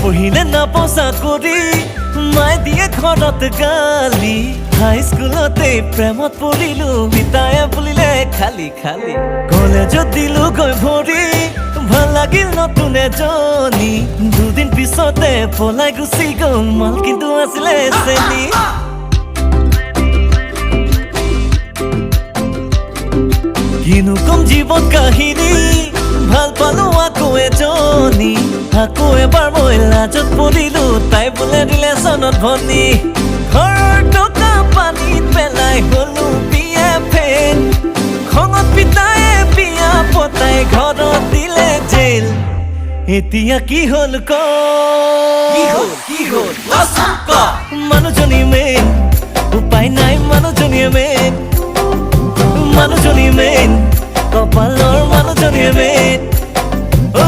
পঢ়িলে নাপাওঁ চাকৰি মায়ে দিয়ে ঘৰত গালি হাই স্কুলতে প্ৰেমত পৰিলো পিতায়ে বুলিলে খালি খালি কলেজত দিলো গৈ ভৰি ভাল লাগিল নতুন এজনী দুদিন পিছতে পলাই গুচি গ'ল মাল কিন্তু আছিলে চেনি কিনো কম জীৱন কাহিনী ভাল পালো আকৌ এজনী আকৌ এবাৰ মই লাজত পৰিলো তাই বোলে ৰিলেশ্যনত ভনী ঘৰৰ টকা পানীত পেলাই গলো বিয়া ফেন খঙত পিতায়ে বিয়া পতাই ঘৰত দিলে জেল এতিয়া কি হ'ল ক মানুহজনী মেইন উপায় নাই মানুহজনীয়ে মেইন মানুহজনী মেইন কপালৰ মানুহজনীয়ে মেইন ঐ